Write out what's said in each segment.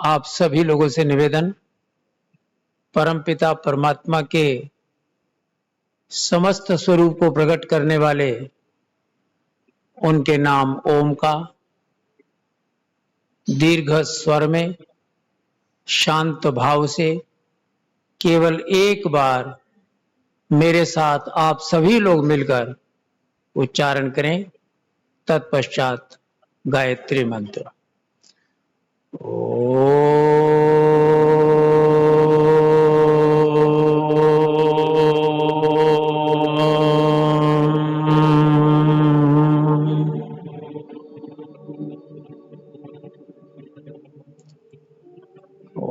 आप सभी लोगों से निवेदन, परमपिता परमात्मा के समस्त स्वरूप को प्रकट करने वाले उनके नाम ओम का दीर्घ स्वर में शांत भाव से केवल एक बार मेरे साथ आप सभी लोग मिलकर उच्चारण करें। तत्पश्चात गायत्री मंत्र।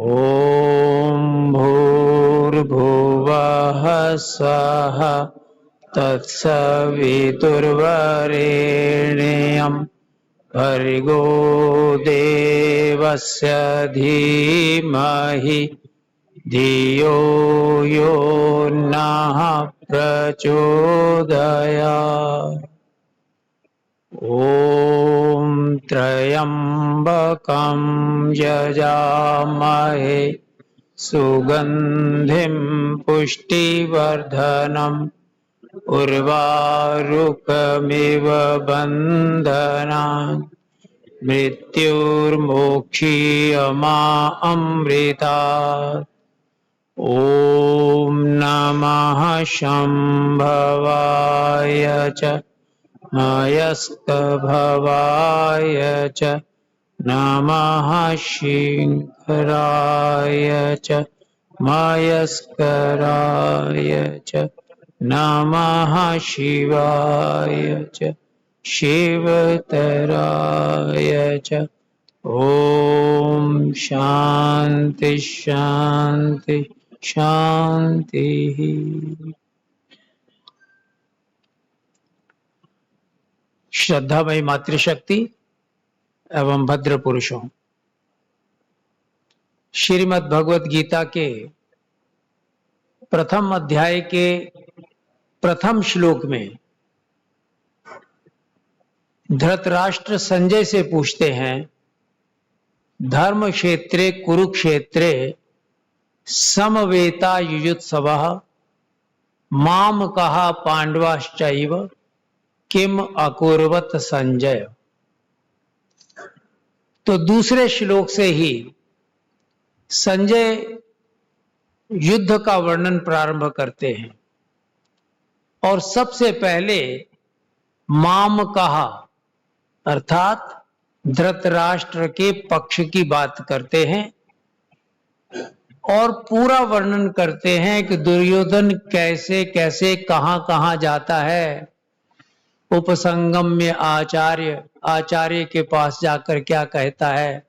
ओम भूर्भुवः स्वः तत्सवितुर्वरेण्यं भर्गो देवस्य धीमहि धियो यो नः प्रचोदयात्। ॐ त्र्यम्बकं यजामहे सुगन्धिं पुष्टिवर्धनम् उर्वारुकमिव बन्धनान् मृत्युर्मोक्षीयमामृतात्। ॐ नमः शम्भवाय च मयस्कभवाय च नमः शिंखराय च मयस्कराय च नमः शिवाय च शिवतराय च। ओम शांति शांति शांति। श्रद्धामयी मातृशक्ति एवं भद्र पुरुषों, श्रीमद् भगवत गीता के प्रथम अध्याय के प्रथम श्लोक में धृतराष्ट्र संजय से पूछते हैं, धर्म क्षेत्रे कुरुक्षेत्रे समवेता युयुत्सवः माम कहा पांडवाश्चैव किम अकुर्वत संजय। तो दूसरे श्लोक से ही संजय युद्ध का वर्णन प्रारंभ करते हैं और सबसे पहले माम कहा अर्थात धृतराष्ट्र के पक्ष की बात करते हैं और पूरा वर्णन करते हैं कि दुर्योधन कैसे कैसे कहां कहां जाता है। उपसंगम्य आचार्य के पास जाकर क्या कहता है।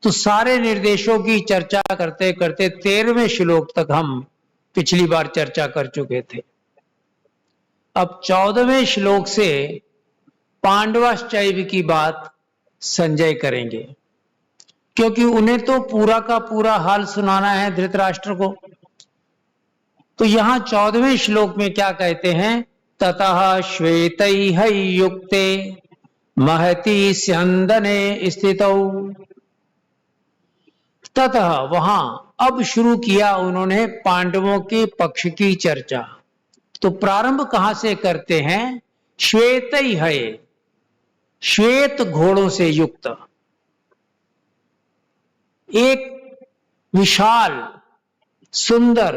तो सारे निर्देशों की चर्चा करते करते 13वें श्लोक तक हम पिछली बार चर्चा कर चुके थे। अब 14वें श्लोक से पांडवाश्चैव की बात संजय करेंगे, क्योंकि उन्हें तो पूरा का पूरा हाल सुनाना है धृतराष्ट्र को। तो यहां 14वें श्लोक में क्या कहते हैं, ततः श्वेतैः युक्ते महति स्यंदने स्थितौ। ततः वहां अब शुरू किया उन्होंने पांडवों के पक्ष की चर्चा। तो प्रारंभ कहां से करते हैं, श्वेतैः श्वेत घोड़ों से युक्त एक विशाल सुंदर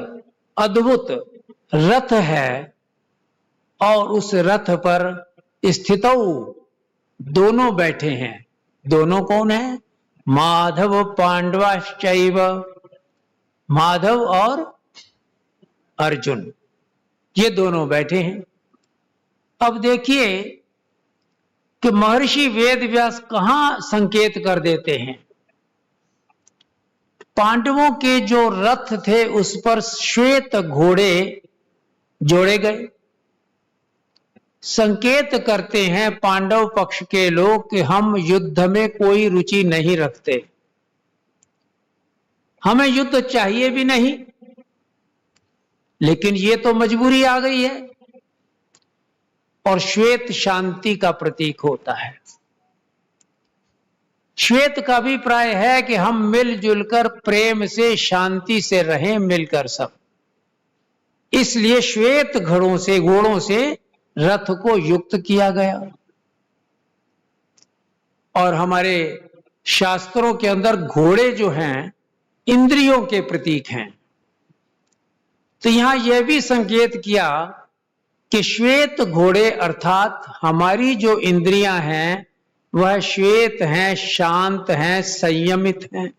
अद्भुत रथ है और उस रथ पर स्थितौ दोनों बैठे हैं। दोनों कौन है, माधव पांडवाश्चैव, माधव और अर्जुन, ये दोनों बैठे हैं। अब देखिए कि महर्षि वेदव्यास कहां संकेत कर देते हैं। पांडवों के जो रथ थे उस पर श्वेत घोड़े जोड़े गए। संकेत करते हैं पांडव पक्ष के लोग कि हम युद्ध में कोई रुचि नहीं रखते, हमें युद्ध चाहिए भी नहीं, लेकिन ये तो मजबूरी आ गई है। और श्वेत शांति का प्रतीक होता है। श्वेत का अभिप्राय है कि हम मिलजुल कर प्रेम से, शांति से रहें, मिलकर सब। इसलिए श्वेत घोड़ों से रथ को युक्त किया गया। और हमारे शास्त्रों के अंदर घोड़े जो हैं इंद्रियों के प्रतीक हैं। तो यहां यह भी संकेत किया कि श्वेत घोड़े अर्थात हमारी जो इंद्रियां हैं वह श्वेत हैं, शांत हैं, संयमित हैं।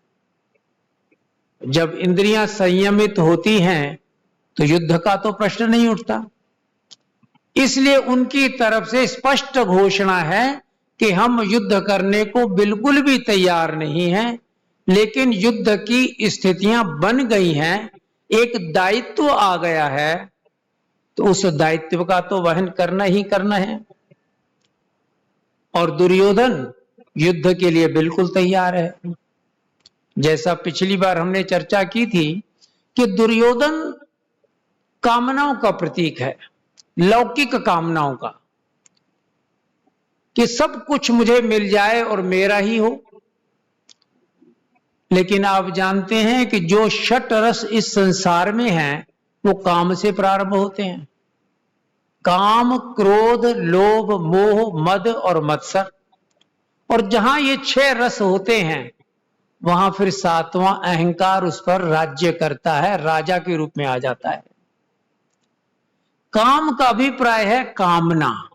जब इंद्रियां संयमित होती हैं तो युद्ध का तो प्रश्न नहीं उठता। इसलिए उनकी तरफ से स्पष्ट घोषणा है कि हम युद्ध करने को बिल्कुल भी तैयार नहीं हैं, लेकिन युद्ध की स्थितियां बन गई हैं, एक दायित्व आ गया है, तो उस दायित्व का तो वहन करना ही करना है। और दुर्योधन युद्ध के लिए बिल्कुल तैयार है। जैसा पिछली बार हमने चर्चा की थी कि दुर्योधन कामनाओं का प्रतीक है, लौकिक कामनाओं का, कि सब कुछ मुझे मिल जाए और मेरा ही हो। लेकिन आप जानते हैं कि जो षट रस इस संसार में हैं वो काम से प्रारंभ होते हैं। काम, क्रोध, लोभ, मोह, मद और मत्सर। और जहां ये 6 रस होते हैं वहां फिर 7वां अहंकार उस पर राज्य करता है, राजा के रूप में आ जाता है। काम का अभिप्राय है कामना।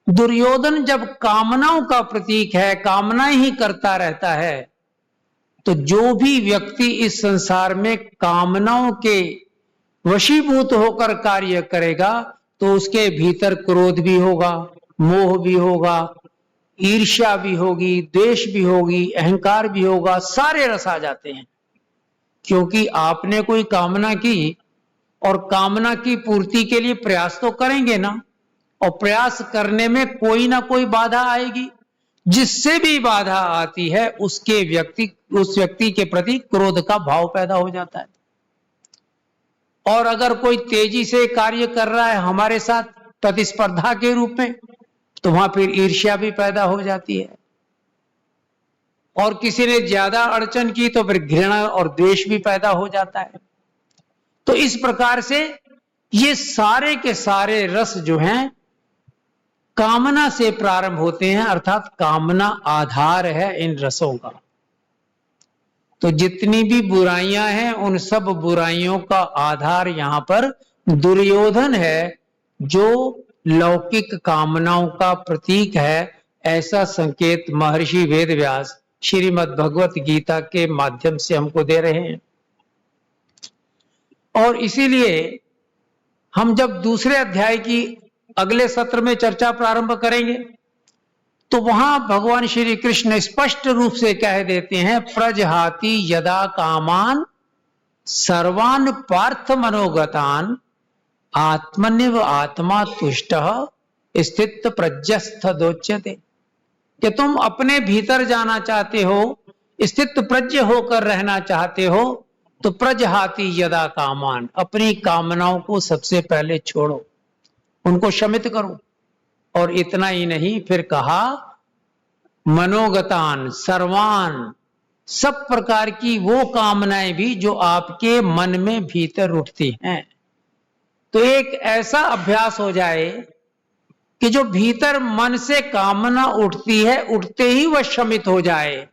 दुर्योधन जब कामनाओं का प्रतीक है, कामनाएं ही करता रहता है, तो जो भी व्यक्ति इस संसार में कामनाओं के वशीभूत होकर कार्य करेगा तो उसके भीतर क्रोध भी होगा, मोह भी होगा, ईर्ष्या भी होगी, द्वेष भी होगी, अहंकार भी होगा, सारे रस आ जाते हैं। क्योंकि आपने कोई कामना की और कामना की पूर्ति के लिए प्रयास तो करेंगे ना, और प्रयास करने में कोई ना कोई बाधा आएगी। जिससे भी बाधा आती है उस व्यक्ति के प्रति क्रोध का भाव पैदा हो जाता है। और अगर कोई तेजी से कार्य कर रहा है हमारे साथ प्रतिस्पर्धा के रूप में, तो वहां फिर ईर्ष्या भी पैदा हो जाती है। और किसी ने ज्यादा अड़चन की तो फिर घृणा और द्वेष भी पैदा हो जाता है। तो इस प्रकार से ये सारे के सारे रस जो हैं कामना से प्रारंभ होते हैं, अर्थात कामना आधार है इन रसों का। तो जितनी भी बुराइयां हैं उन सब बुराइयों का आधार यहां पर दुर्योधन है, जो लौकिक कामनाओं का प्रतीक है। ऐसा संकेत महर्षि वेदव्यास श्रीमद् भगवत गीता के माध्यम से हमको दे रहे हैं। और इसीलिए हम जब दूसरे अध्याय की अगले सत्र में चर्चा प्रारंभ करेंगे तो वहां भगवान श्री कृष्ण स्पष्ट रूप से कह देते हैं, प्रजहाति यदा कामान सर्वान पार्थ मनोगतान आत्मनिव आत्मा तुष्टः स्थित प्रज्ञस्थ दोच्यते। कि तुम अपने भीतर जाना चाहते हो, स्थित प्रज्ञ होकर रहना चाहते हो, तो प्रजहाति यदा कामान, अपनी कामनाओं को सबसे पहले छोड़ो, उनको शमित करो। और इतना ही नहीं, फिर कहा मनोगतान सर्वान, सब प्रकार की वो कामनाएं भी जो आपके मन में भीतर उठती हैं। तो एक ऐसा अभ्यास हो जाए कि जो भीतर मन से कामना उठती है, उठते ही वह शमित हो जाए।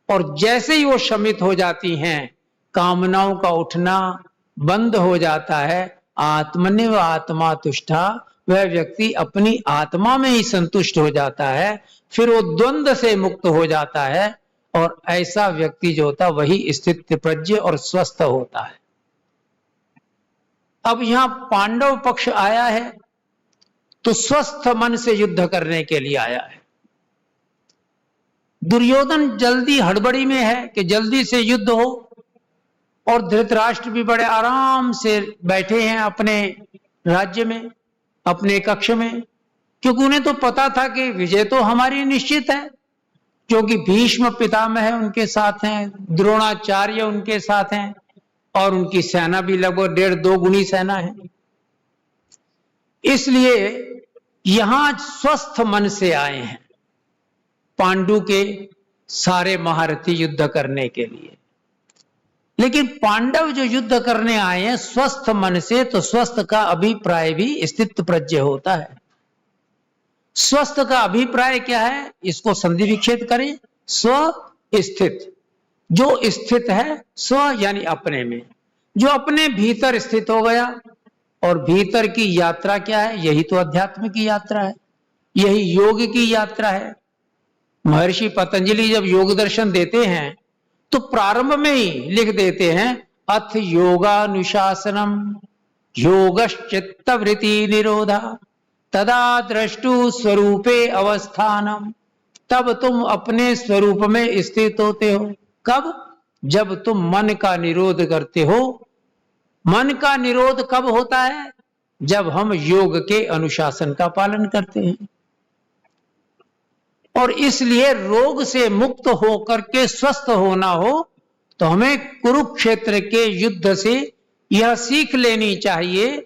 और जैसे ही वो शमित हो जाती हैं, कामनाओं का उठना बंद हो जाता है। आत्मनिव आत्मा तुष्टा, वह व्यक्ति अपनी आत्मा में ही संतुष्ट हो जाता है, फिर वो द्वंद्व से मुक्त हो जाता है। और ऐसा व्यक्ति जो होता वही स्थित प्रज्ञ और स्वस्थ होता है। अब यहां पांडव पक्ष आया है तो स्वस्थ मन से युद्ध करने के लिए आया है। दुर्योधन जल्दी हड़बड़ी में है कि जल्दी से युद्ध हो, और धृतराष्ट्र भी बड़े आराम से बैठे हैं अपने राज्य में, अपने कक्ष में, क्योंकि उन्हें तो पता था कि विजय तो हमारी निश्चित है, क्योंकि भीष्म पितामह उनके साथ हैं, द्रोणाचार्य उनके साथ हैं, और उनकी सेना भी लगभग 1.5-2 गुनी सेना है। इसलिए यहां स्वस्थ मन से आए हैं। पांडु के सारे महारथी युद्ध करने के लिए। लेकिन पांडव जो युद्ध करने आए हैं स्वस्थ मन से, तो स्वस्थ का अभिप्राय भी स्थित प्रज्ञ होता है। स्वस्थ का अभिप्राय क्या है, इसको संधि विच्छेद करें, स्व स्थित। जो स्थित है स्व यानी अपने में, जो अपने भीतर स्थित हो गया। और भीतर की यात्रा क्या है, यही तो अध्यात्म की यात्रा है, यही योग की यात्रा है। महर्षि पतंजलि जब योग दर्शन देते हैं तो प्रारंभ में ही लिख देते हैं अथ योगानुशासनम योगश्चित्त वृत्ति निरोधा तदा द्रष्टु स्वरूपे अवस्थानम। तब तुम अपने स्वरूप में स्थित होते हो। कब? जब तुम मन का निरोध करते हो। मन का निरोध कब होता है? जब हम योग के अनुशासन का पालन करते हैं। और इसलिए रोग से मुक्त होकर के स्वस्थ होना हो तो हमें कुरुक्षेत्र के युद्ध से यह सीख लेनी चाहिए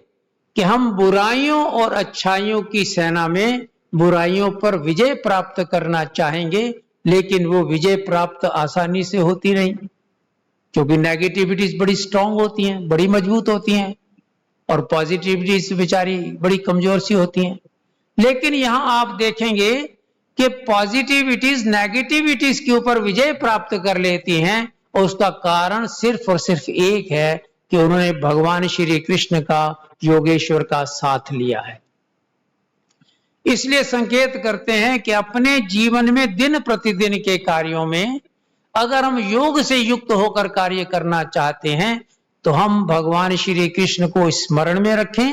कि हम बुराइयों और अच्छाइयों की सेना में बुराइयों पर विजय प्राप्त करना चाहेंगे, लेकिन वो विजय प्राप्त आसानी से होती नहीं, क्योंकि नेगेटिविटीज बड़ी स्ट्रांग होती हैं, बड़ी मजबूत होती हैं, और पॉजिटिविटीज बेचारी बड़ी कमजोर सी होती हैं। लेकिन यहां आप देखेंगे कि पॉजिटिविटीज नेगेटिविटीज के ऊपर विजय प्राप्त कर लेती हैं, और उसका कारण सिर्फ और सिर्फ एक है कि उन्होंने भगवान श्री कृष्ण का, योगेश्वर का साथ लिया है। इसलिए संकेत करते हैं कि अपने जीवन में दिन प्रतिदिन के कार्यों में अगर हम योग से युक्त होकर कार्य करना चाहते हैं तो हम भगवान श्री कृष्ण को स्मरण में रखें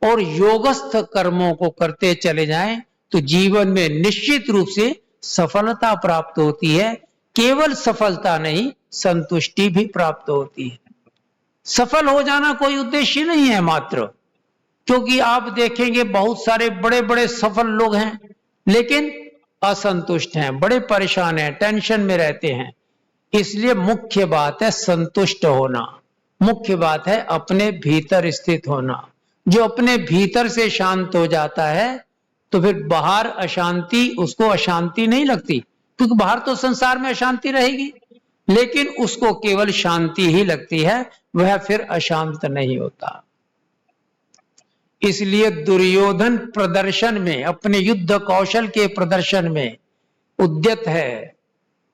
और योगस्थ कर्मों को करते चले जाएं, तो जीवन में निश्चित रूप से सफलता प्राप्त होती है। केवल सफलता नहीं, संतुष्टि भी प्राप्त होती है। सफल हो जाना कोई उद्देश्य नहीं है मात्र, क्योंकि आप देखेंगे बहुत सारे बड़े बड़े सफल लोग हैं लेकिन असंतुष्ट हैं, बड़े परेशान हैं, टेंशन में रहते हैं। इसलिए मुख्य बात है संतुष्ट होना, मुख्य बात है अपने भीतर स्थित होना। जो अपने भीतर से शांत हो जाता है तो फिर बाहर अशांति उसको अशांति नहीं लगती, क्योंकि बाहर तो संसार में अशांति रहेगी, लेकिन उसको केवल शांति ही लगती है, वह फिर अशांत नहीं होता। इसलिए दुर्योधन प्रदर्शन में, अपने युद्ध कौशल के प्रदर्शन में उद्यत है,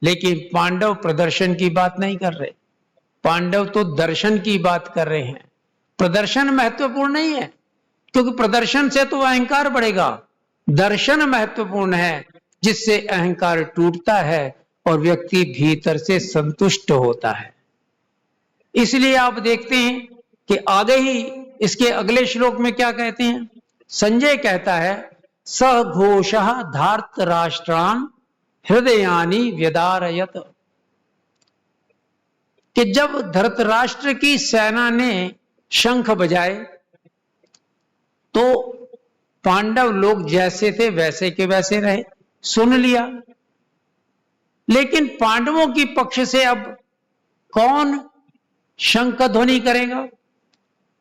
लेकिन पांडव प्रदर्शन की बात नहीं कर रहे। पांडव तो दर्शन की बात कर रहे हैं। प्रदर्शन महत्वपूर्ण नहीं है, क्योंकि प्रदर्शन से तो अहंकार बढ़ेगा। दर्शन महत्वपूर्ण है, जिससे अहंकार टूटता है और व्यक्ति भीतर से संतुष्ट होता है। इसलिए आप देखते हैं कि आगे ही इसके अगले श्लोक में क्या कहते हैं। संजय कहता है स घोषः धार्तराष्ट्रान् हृदयानि व्यदारयत, कि जब धृतराष्ट्र की सेना ने शंख बजाए तो पांडव लोग जैसे थे वैसे के वैसे रहे, सुन लिया। लेकिन पांडवों की पक्ष से अब कौन शंख ध्वनि करेगा?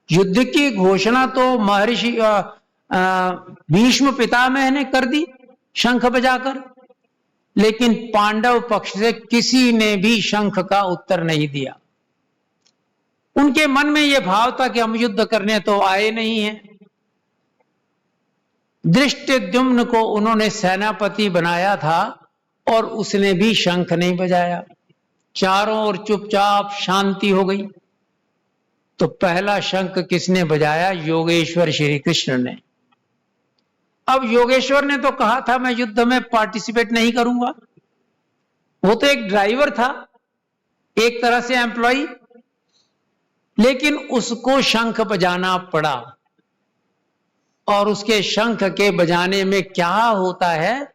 युद्ध की घोषणा तो महर्षि भीष्म पितामह ने कर दी शंख बजाकर, लेकिन पांडव पक्ष से किसी ने भी शंख का उत्तर नहीं दिया। उनके मन में यह भाव था कि हम युद्ध करने तो आए नहीं हैं। धृष्टद्युम्न को उन्होंने सेनापति बनाया था और उसने भी शंख नहीं बजाया। चारों ओर चुपचाप शांति हो गई। तो पहला शंख किसने बजाया? योगेश्वर श्री कृष्ण ने। अब योगेश्वर ने तो कहा था मैं युद्ध में पार्टिसिपेट नहीं करूंगा, वो तो एक ड्राइवर था, एक तरह से एम्प्लॉय, लेकिन उसको शंख बजाना पड़ा। और उसके शंख के बजाने में क्या होता है?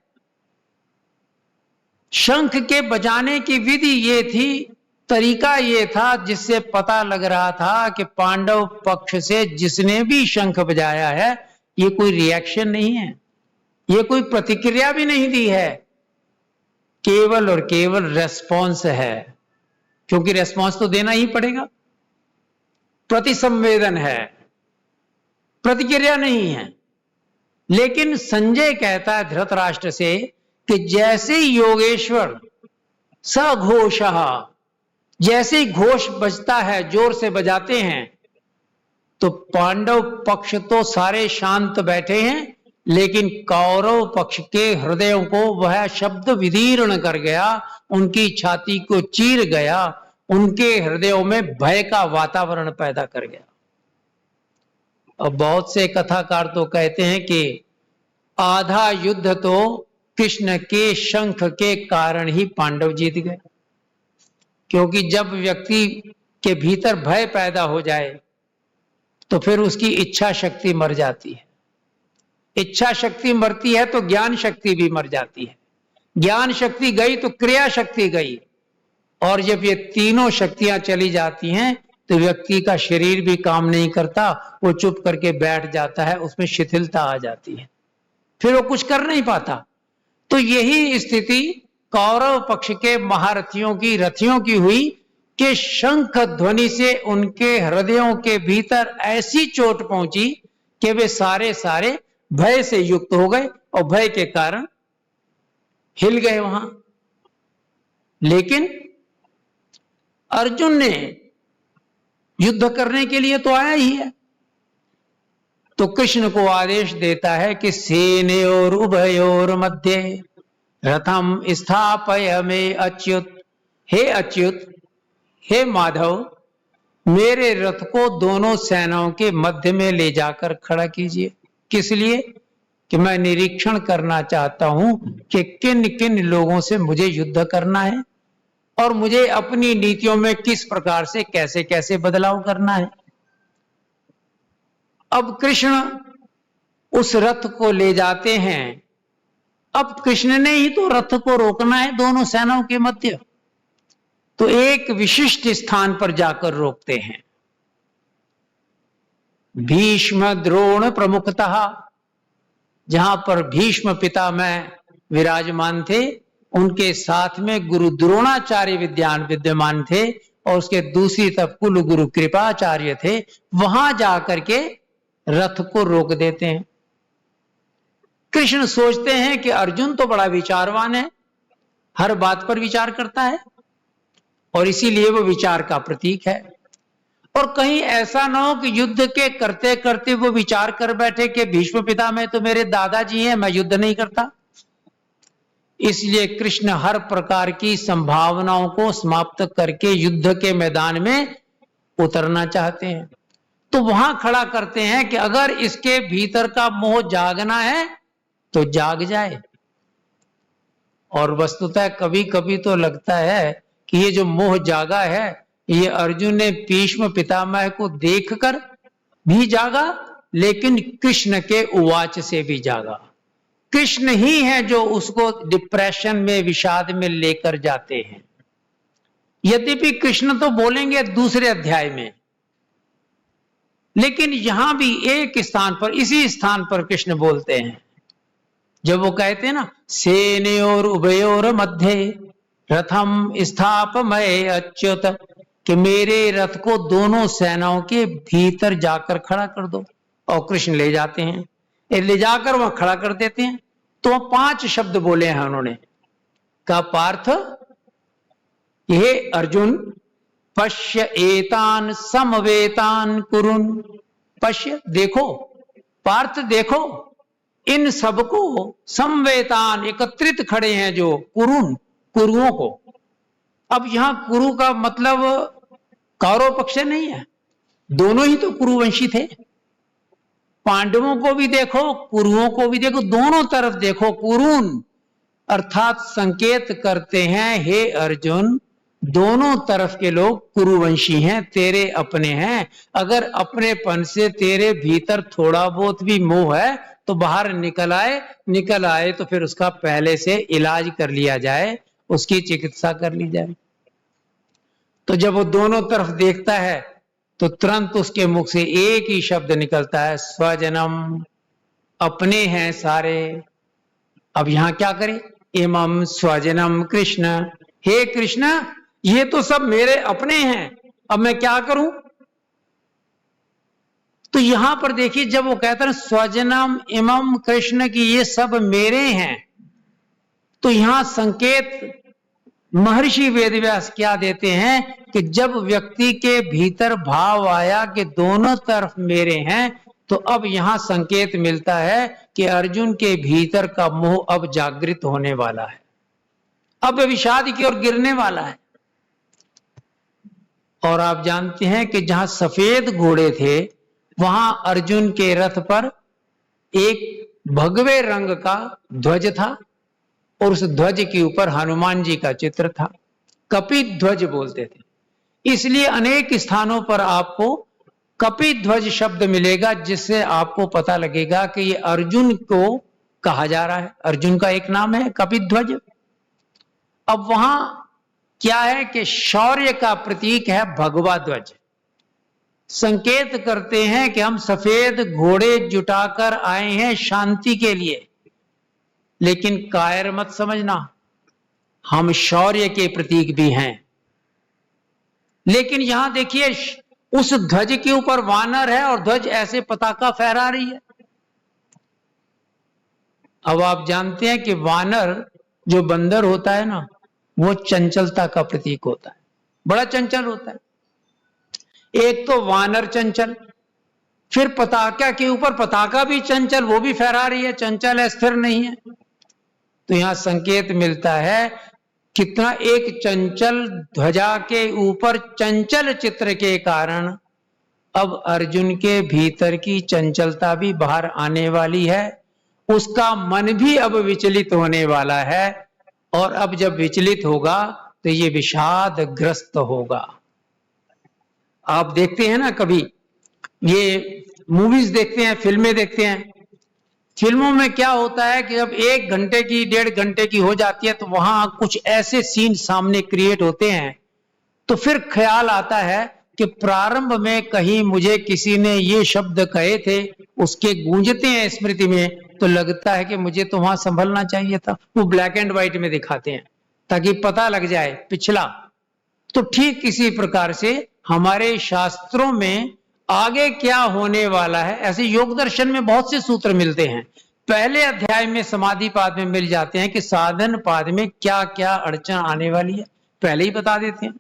शंख के बजाने की विधि ये थी, तरीका ये था, जिससे पता लग रहा था कि पांडव पक्ष से जिसने भी शंख बजाया है ये कोई रिएक्शन नहीं है, ये कोई प्रतिक्रिया भी नहीं दी है, केवल और केवल रेस्पॉन्स है, क्योंकि रेस्पॉन्स तो देना ही पड़ेगा। प्रतिसंवेदन है, प्रतिक्रिया नहीं है। लेकिन संजय कहता है धृतराष्ट्र से कि जैसे योगेश्वर सघोषः, जैसे ही घोष बजता है, जोर से बजाते हैं, तो पांडव पक्ष तो सारे शांत बैठे हैं, लेकिन कौरव पक्ष के हृदयों को वह शब्द विदीर्ण कर गया, उनकी छाती को चीर गया, उनके हृदयों में भय का वातावरण पैदा कर गया। और बहुत से कथाकार तो कहते हैं कि आधा युद्ध तो कृष्ण के शंख के कारण ही पांडव जीत गए, क्योंकि जब व्यक्ति के भीतर भय पैदा हो जाए तो फिर उसकी इच्छा शक्ति मर जाती है, इच्छा शक्ति मरती है तो ज्ञान शक्ति भी मर जाती है, ज्ञान शक्ति गई तो क्रिया शक्ति गई, और जब ये तीनों शक्तियां चली जाती हैं तो व्यक्ति का शरीर भी काम नहीं करता, वो चुप करके बैठ जाता है, उसमें शिथिलता आ जाती है, फिर वो कुछ कर नहीं पाता। तो यही स्थिति कौरव पक्ष के महारथियों की, रथियों की हुई कि शंख ध्वनि से उनके हृदयों के भीतर ऐसी चोट पहुंची कि वे सारे सारे भय से युक्त हो गए और भय के कारण हिल गए वहां। लेकिन अर्जुन ने युद्ध करने के लिए तो आया ही है, तो कृष्ण को आदेश देता है कि सेनयोर उभयोर मध्य रथम स्थापय में अच्युत, हे अच्युत, हे माधव, मेरे रथ को दोनों सेनाओं के मध्य में ले जाकर खड़ा कीजिए। किस लिए? कि मैं निरीक्षण करना चाहता हूं कि किन किन लोगों से मुझे युद्ध करना है और मुझे अपनी नीतियों में किस प्रकार से कैसे कैसे बदलाव करना है। अब कृष्ण उस रथ को ले जाते हैं। अब कृष्ण ने ही तो रथ को रोकना है दोनों सेनाओं के मध्य, तो एक विशिष्ट स्थान पर जाकर रोकते हैं। भीष्म द्रोण प्रमुखतः, जहां पर भीष्म पितामह विराजमान थे, उनके साथ में गुरु द्रोणाचार्य विद्यमान थे और उसके दूसरी तरफ कुल गुरु कृपाचार्य थे। वहां जाकर के रथ को रोक देते हैं। कृष्ण सोचते हैं कि अर्जुन तो बड़ा विचारवान है, हर बात पर विचार करता है और इसीलिए वो विचार का प्रतीक है। और कहीं ऐसा ना हो कि युद्ध के करते करते वो विचार कर बैठे कि भीष्म पितामह तो मेरे दादाजी हैं, मैं युद्ध नहीं करता। इसलिए कृष्ण हर प्रकार की संभावनाओं को समाप्त करके युद्ध के मैदान में उतरना चाहते हैं। तो वहां खड़ा करते हैं कि अगर इसके भीतर का मोह जागना है तो जाग जाए। और वस्तुतः कभी कभी तो लगता है कि ये जो मोह जागा है, ये अर्जुन ने भीष्म पितामह को देखकर भी जागा, लेकिन कृष्ण के उवाच से भी जागा। कृष्ण ही है जो उसको डिप्रेशन में, विषाद में लेकर जाते हैं। यद्यपि कृष्ण तो बोलेंगे दूसरे अध्याय में, लेकिन यहां भी एक स्थान पर, इसी स्थान पर कृष्ण बोलते हैं जब वो कहते हैं ना, सेनयोर उभयोर मध्य रथम स्थापमय अच्युत, कि मेरे रथ को दोनों सेनाओं के भीतर जाकर खड़ा कर दो। और कृष्ण ले जाते हैं, ले जाकर वहां खड़ा कर देते हैं। तो 5 शब्द बोले हैं उन्होंने। का पार्थ, हे अर्जुन, पश्य एतान समवेतान कुरुन, पश्य देखो, पार्थ देखो, इन सबको समवेतान एकत्रित खड़े हैं जो कुरुन, कुरुओं को। अब यहां कुरु का मतलब कौरव पक्ष नहीं है, दोनों ही तो कुरुवंशी थे। पांडवों को भी देखो, कुरुओं को भी देखो, दोनों तरफ देखो कुरुन, अर्थात संकेत करते हैं हे अर्जुन, दोनों तरफ के लोग कुरुवंशी हैं, तेरे अपने हैं। अगर अपनेपन से तेरे भीतर थोड़ा बहुत भी मोह है तो बाहर निकल आए तो फिर उसका पहले से इलाज कर लिया जाए, उसकी चिकित्सा कर ली जाए। तो जब वो दोनों तरफ देखता है तो तुरंत उसके मुख से एक ही शब्द निकलता है, स्वजनम, अपने हैं सारे। अब यहां क्या करें? इमम स्वजनम कृष्ण, हे कृष्ण, ये तो सब मेरे अपने हैं, अब मैं क्या करूं? तो यहां पर देखिए, जब वो कहते हैं स्वजनम इमम कृष्ण की ये सब मेरे हैं, तो यहां संकेत महर्षि वेदव्यास क्या देते हैं कि जब व्यक्ति के भीतर भाव आया कि दोनों तरफ मेरे हैं, तो अब यहां संकेत मिलता है कि अर्जुन के भीतर का मोह अब जागृत होने वाला है, अब विषाद की ओर गिरने वाला है। और आप जानते हैं कि जहां सफेद घोड़े थे वहां अर्जुन के रथ पर एक भगवे रंग का ध्वज था और उस ध्वज के ऊपर हनुमान जी का चित्र था। कपित ध्वज बोलते थे, इसलिए अनेक स्थानों पर आपको कपित ध्वज शब्द मिलेगा, जिससे आपको पता लगेगा कि ये अर्जुन को कहा जा रहा है। अर्जुन का एक नाम है कपित ध्वज। अब वहां क्या है कि शौर्य का प्रतीक है भगवा ध्वज, संकेत करते हैं कि हम सफेद घोड़े जुटाकर आए हैं शांति के लिए। लेकिन कायर मत समझना, हम शौर्य के प्रतीक भी हैं। लेकिन यहां देखिए उस ध्वज के ऊपर वानर है और ध्वज ऐसे पताका फहरा रही है। अब आप जानते हैं कि वानर जो बंदर होता है ना, वो चंचलता का प्रतीक होता है, बड़ा चंचल होता है। एक तो वानर चंचल, फिर पताका के ऊपर पताका भी चंचल, वो भी फहरा रही है, चंचल है, स्थिर नहीं है। तो यहां संकेत मिलता है कितना एक चंचल ध्वजा के ऊपर चंचल चित्र के कारण अब अर्जुन के भीतर की चंचलता भी बाहर आने वाली है, उसका मन भी अब विचलित होने वाला है। और अब जब विचलित होगा तो ये विषाद ग्रस्त होगा। आप देखते हैं ना, कभी ये मूवीज देखते हैं, फिल्में देखते हैं, फिल्मों में क्या होता है कि जब 1 घंटे की 1.5 घंटे की हो जाती है तो वहां कुछ ऐसे सीन सामने क्रिएट होते हैं, तो फिर ख्याल आता है कि प्रारंभ में कहीं मुझे किसी ने ये शब्द कहे थे, उसके गूंजते हैं स्मृति में, तो लगता है कि मुझे तो वहां संभलना चाहिए था। वो ब्लैक एंड व्हाइट में दिखाते हैं ताकि पता लग जाए पिछला। तो ठीक इसी प्रकार से हमारे शास्त्रों में आगे क्या होने वाला है, ऐसे योग दर्शन में बहुत से सूत्र मिलते हैं। पहले अध्याय में समाधि पाद में मिल जाते हैं कि साधन पाद में क्या क्या अड़चन आने वाली है, पहले ही बता देते हैं।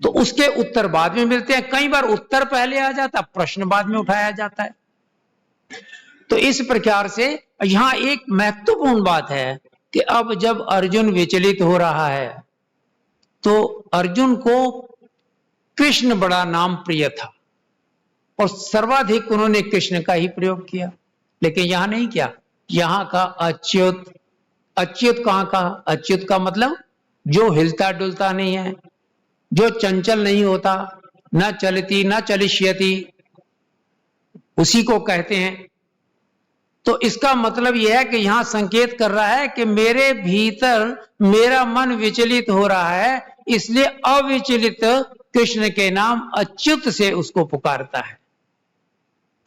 तो उसके उत्तर बाद में मिलते हैं। कई बार उत्तर पहले आ जाता, प्रश्न बाद में उठाया जाता है। तो इस प्रकार से यहां एक महत्वपूर्ण बात है कि अब जब अर्जुन विचलित हो रहा है तो अर्जुन को कृष्ण बड़ा नाम प्रिय था और सर्वाधिक उन्होंने कृष्ण का ही प्रयोग किया। लेकिन यहां नहीं किया, यहां का अच्युत। अच्युत कहां का? अच्युत का मतलब जो हिलता डुलता नहीं है, जो चंचल नहीं होता, न चलती न चलिष्यति, उसी को कहते हैं। तो इसका मतलब यह है कि यहां संकेत कर रहा है कि मेरे भीतर मेरा मन विचलित हो रहा है, इसलिए अविचलित कृष्ण के नाम अच्युत से उसको पुकारता है।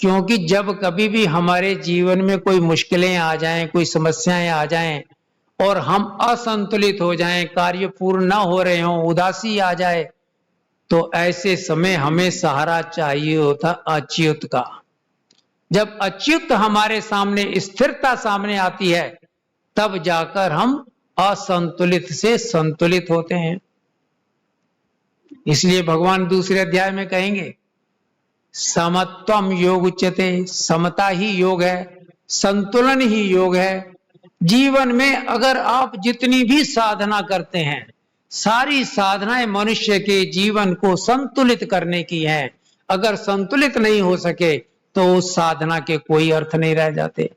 क्योंकि जब कभी भी हमारे जीवन में कोई मुश्किलें आ जाएं, कोई समस्याएं आ जाएं और हम असंतुलित हो जाएं, कार्य पूर्ण ना हो रहे हों, उदासी आ जाए, तो ऐसे समय हमें सहारा चाहिए होता अच्युत का। जब अच्युत हमारे सामने, स्थिरता सामने आती है, तब जाकर हम असंतुलित से संतुलित होते हैं। इसलिए भगवान दूसरे अध्याय में कहेंगे समत्वम योग उच्यते, समता ही योग है, संतुलन ही योग है। जीवन में अगर आप जितनी भी साधना करते हैं, सारी साधनाएं मनुष्य के जीवन को संतुलित करने की हैं। अगर संतुलित नहीं हो सके तो उस साधना के कोई अर्थ नहीं रह जाते।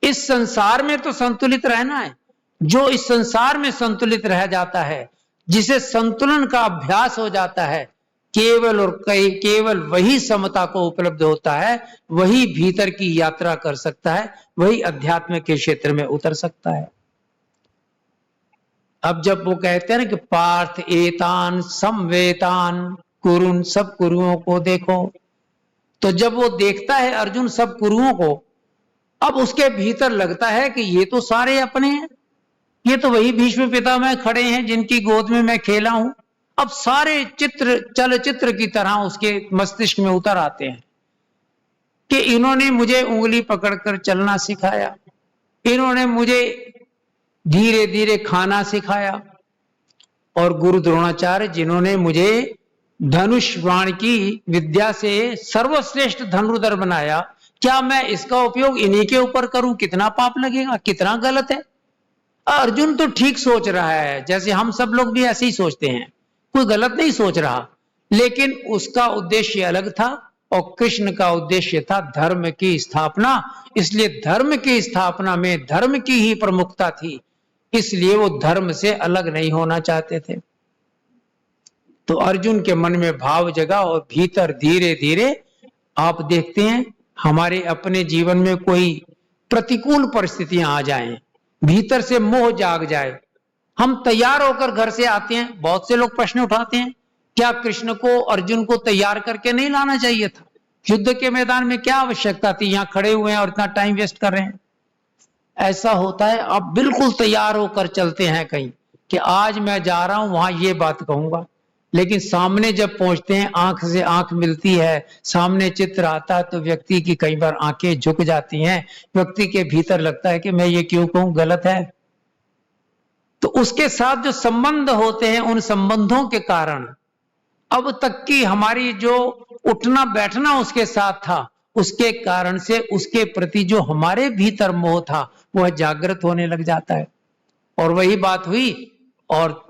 इस संसार में तो संतुलित रहना है। जो इस संसार में संतुलित रह जाता है, जिसे संतुलन का अभ्यास हो जाता है, केवल और केवल वही समता को उपलब्ध होता है, वही भीतर की यात्रा कर सकता है, वही अध्यात्म के क्षेत्र में उतर सकता है। अब जब वो कहते हैं ना कि पार्थ एतान समवेतान कुरुन, सब कुरुओं को देखो, तो जब वो देखता है अर्जुन सब कुरुओं को, अब उसके भीतर लगता है कि ये तो सारे अपने हैं, ये तो वही भीष्म पितामह खड़े हैं जिनकी गोद में मैं खेला हूं। अब सारे चित्र चलचित्र की तरह उसके मस्तिष्क में उतर आते हैं कि इन्होंने मुझे उंगली पकड़कर चलना सिखाया, इन्होंने मुझे धीरे धीरे खाना सिखाया। और गुरु द्रोणाचार्य जिन्होंने मुझे धनुष बाण की विद्या से सर्वश्रेष्ठ धनुर्धर बनाया, क्या मैं इसका उपयोग इन्हीं के ऊपर करूं? कितना पाप लगेगा, कितना गलत है। अर्जुन तो ठीक सोच रहा है, जैसे हम सब लोग भी ऐसे ही सोचते हैं, कोई गलत नहीं सोच रहा, लेकिन उसका उद्देश्य अलग था और कृष्ण का उद्देश्य था धर्म की स्थापना। इसलिए धर्म की स्थापना में धर्म की ही प्रमुखता थी, इसलिए वो धर्म से अलग नहीं होना चाहते थे। तो अर्जुन के मन में भाव जगा और भीतर धीरे धीरे आप देखते हैं हमारे अपने जीवन में कोई प्रतिकूल परिस्थितियां आ जाएं, भीतर से मोह जाग जाए, हम तैयार होकर घर से आते हैं। बहुत से लोग प्रश्न उठाते हैं, क्या कृष्ण को अर्जुन को तैयार करके नहीं लाना चाहिए था? युद्ध के मैदान में क्या आवश्यकता थी? यहां खड़े हुए हैं और इतना टाइम वेस्ट कर रहे हैं। ऐसा होता है, आप बिल्कुल तैयार होकर चलते हैं कहीं कि आज मैं जा रहा हूं वहां ये बात कहूंगा, लेकिन सामने जब पहुंचते हैं, आंख से आंख मिलती है, सामने चित्र आता है, तो व्यक्ति की कई बार आंखें झुक जाती हैं, व्यक्ति के भीतर लगता है कि मैं ये क्यों कहूं, गलत है। तो उसके साथ जो संबंध होते हैं, उन संबंधों के कारण अब तक की हमारी जो उठना बैठना उसके साथ था, उसके कारण से उसके प्रति जो हमारे भीतर मोह था वह जागृत होने लग जाता है। और वही बात हुई और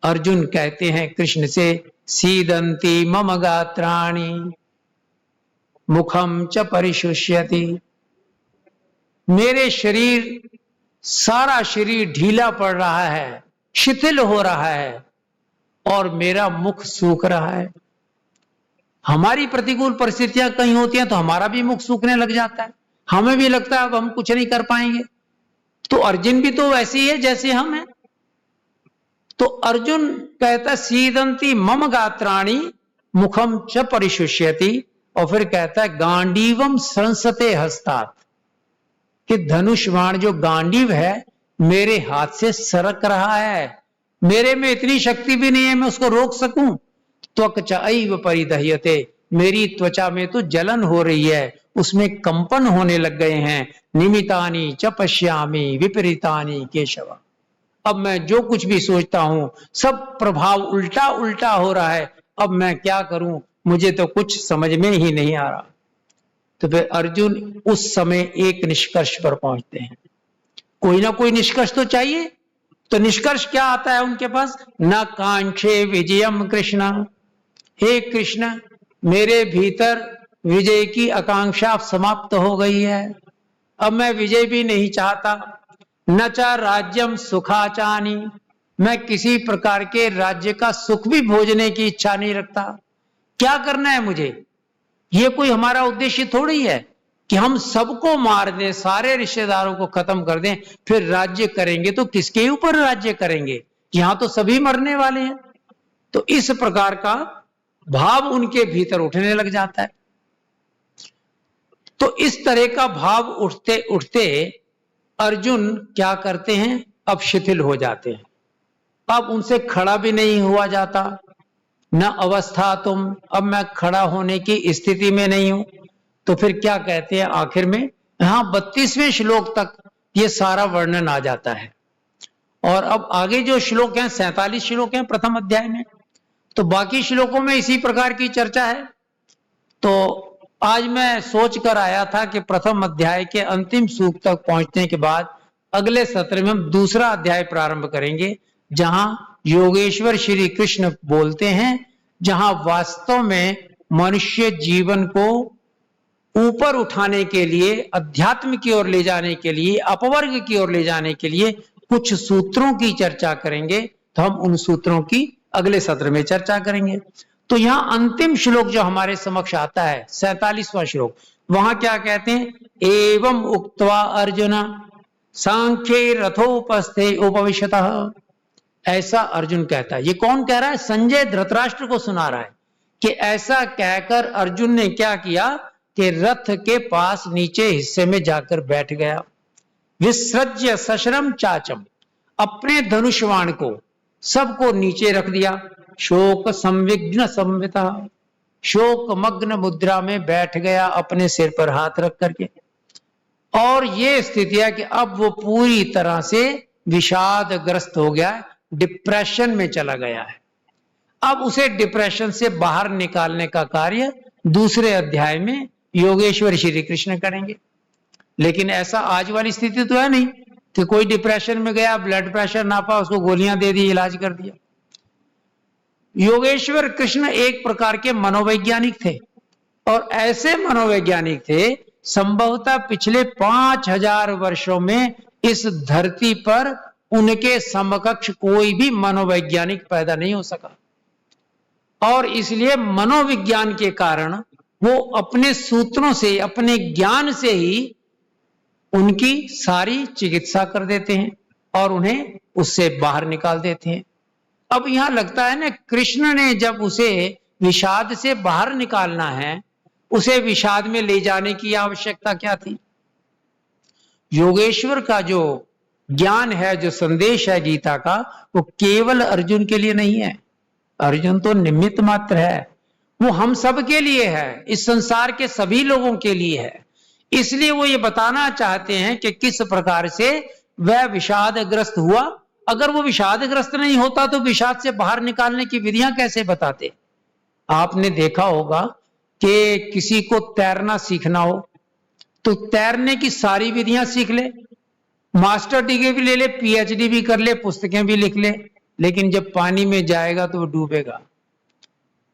अर्जुन कहते हैं कृष्ण से, सीदंती मम गात्राणि मुखम च परिशुष्यति। मेरे शरीर, सारा शरीर ढीला पड़ रहा है, शिथिल हो रहा है और मेरा मुख सूख रहा है। हमारी प्रतिकूल परिस्थितियां कहीं होती हैं तो हमारा भी मुख सूखने लग जाता है, हमें भी लगता है अब हम कुछ नहीं कर पाएंगे। तो अर्जुन भी तो वैसे ही है जैसे हम हैं। तो अर्जुन कहता सीदंती मम गात्राणि मुखम च परिशुष्यति, और फिर कहता है गांडीवम संसते हस्तात्, कि धनुष बाण जो गांडीव है मेरे हाथ से सरक रहा है, मेरे में इतनी शक्ति भी नहीं है मैं उसको रोक सकूं। त्वचा ऐव परिदह्यते, मेरी त्वचा में तो जलन हो रही है, उसमें कंपन होने लग गए हैं। निमितानि च पश्यामि विपरीतानि केशव, अब मैं जो कुछ भी सोचता हूं सब प्रभाव उल्टा उल्टा हो रहा है, अब मैं क्या करूं, मुझे तो कुछ समझ में ही नहीं आ रहा। तो फिर अर्जुन उस समय एक निष्कर्ष पर पहुंचते हैं, कोई ना कोई निष्कर्ष तो चाहिए। तो निष्कर्ष क्या आता है उनके पास, न कांक्षे विजयम कृष्ण, हे कृष्ण मेरे भीतर विजय की आकांक्षा समाप्त हो गई है, अब मैं विजय भी नहीं चाहता। न चा राज्यम सुखाचानी, मैं किसी प्रकार के राज्य का सुख भी भोजने की इच्छा नहीं रखता। क्या करना है मुझे, ये कोई हमारा उद्देश्य थोड़ी है कि हम सबको मार दें, सारे रिश्तेदारों को खत्म कर दें, फिर राज्य करेंगे तो किसके ऊपर राज्य करेंगे, यहां तो सभी मरने वाले हैं। तो इस प्रकार का भाव उनके भीतर उठने लग जाता है। तो इस तरह का भाव उठते उठते अर्जुन क्या करते हैं, अब शिथिल हो जाते हैं, अब उनसे खड़ा भी नहीं हुआ जाता। न अवस्था तुम, अब मैं खड़ा होने की स्थिति में नहीं हूं। तो फिर क्या कहते हैं आखिर में, यहां 32वें श्लोक तक ये सारा वर्णन आ जाता है। और अब आगे जो श्लोक हैं 47 श्लोक हैं प्रथम अध्याय में, तो बाकी श्लोकों में इसी प्रकार की चर्चा है। तो आज मैं सोच कर आया था कि प्रथम अध्याय के अंतिम सूक्त तक पहुंचने के बाद अगले सत्र में हम दूसरा अध्याय प्रारंभ करेंगे, जहां योगेश्वर श्री कृष्ण बोलते हैं, जहां वास्तव में मनुष्य जीवन को ऊपर उठाने के लिए, अध्यात्म की ओर ले जाने के लिए, अपवर्ग की ओर ले जाने के लिए कुछ सूत्रों की चर्चा करेंगे। तो हम उन सूत्रों की अगले सत्र में चर्चा करेंगे। तो यहां अंतिम श्लोक जो हमारे समक्ष आता है 47वां श्लोक, वहां क्या कहते हैं, एवं उक्त्वा अर्जुन सांख्ये रथोपस्थे उपविशतः, ऐसा अर्जुन कहता है। ये कौन कह रहा है, संजय धृतराष्ट्र को सुना रहा है कि ऐसा कहकर अर्जुन ने क्या किया कि रथ के पास नीचे हिस्से में जाकर बैठ गया। विसृज्य सशरम चाचम, अपने धनुष्वाण को सबको नीचे रख दिया। शोक संविघ्न संविता, शोक मग्न मुद्रा में बैठ गया अपने सिर पर हाथ रख करके। और ये स्थिति है कि अब वो पूरी तरह से विषादग्रस्त हो गया है, डिप्रेशन में चला गया है। अब उसे डिप्रेशन से बाहर निकालने का कार्य दूसरे अध्याय में योगेश्वर श्री कृष्ण करेंगे। लेकिन ऐसा आज वाली स्थिति तो है नहीं कि कोई डिप्रेशन में गया, ब्लड प्रेशर नापा, उसको गोलियां दे दी, इलाज कर दिया। योगेश्वर कृष्ण एक प्रकार के मनोवैज्ञानिक थे, और ऐसे मनोवैज्ञानिक थे संभवतः पिछले 5000 वर्षों में इस धरती पर उनके समकक्ष कोई भी मनोवैज्ञानिक पैदा नहीं हो सका। और इसलिए मनोविज्ञान के कारण वो अपने सूत्रों से, अपने ज्ञान से ही उनकी सारी चिकित्सा कर देते हैं और उन्हें उससे बाहर निकाल देते हैं। अब यहां लगता है ना, कृष्ण ने जब उसे विषाद से बाहर निकालना है, उसे विषाद में ले जाने की आवश्यकता क्या थी? योगेश्वर का जो ज्ञान है, जो संदेश है गीता का, वो केवल अर्जुन के लिए नहीं है। अर्जुन तो निमित्त मात्र है, वो हम सब के लिए है, इस संसार के सभी लोगों के लिए है। इसलिए वो ये बताना चाहते हैं कि किस प्रकार से वह विषादग्रस्त हुआ। अगर वो विषादग्रस्त नहीं होता तो विषाद से बाहर निकालने की विधियां कैसे बताते? आपने देखा होगा कि किसी को तैरना सीखना हो तो तैरने की सारी विधियां सीख ले, मास्टर डिग्री भी ले ले, पीएचडी भी कर ले, पुस्तकें भी लिख ले, लेकिन जब पानी में जाएगा तो वो डूबेगा।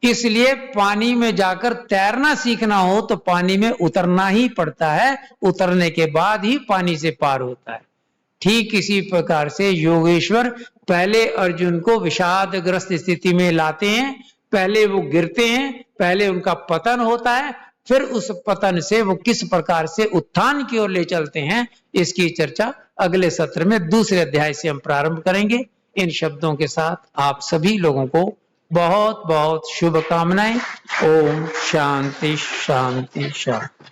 इसलिए पानी में जाकर तैरना सीखना हो तो पानी में उतरना ही पड़ता है, उतरने के बाद ही पानी से पार होता है। ठीक इसी प्रकार से योगेश्वर पहले अर्जुन को विषादग्रस्त स्थिति में लाते हैं, पहले वो गिरते हैं, पहले उनका पतन होता है, फिर उस पतन से वो किस प्रकार से उत्थान की ओर ले चलते हैं, इसकी चर्चा अगले सत्र में दूसरे अध्याय से हम प्रारंभ करेंगे। इन शब्दों के साथ आप सभी लोगों को बहुत बहुत शुभकामनाएं। ओम शांति शांति शांति।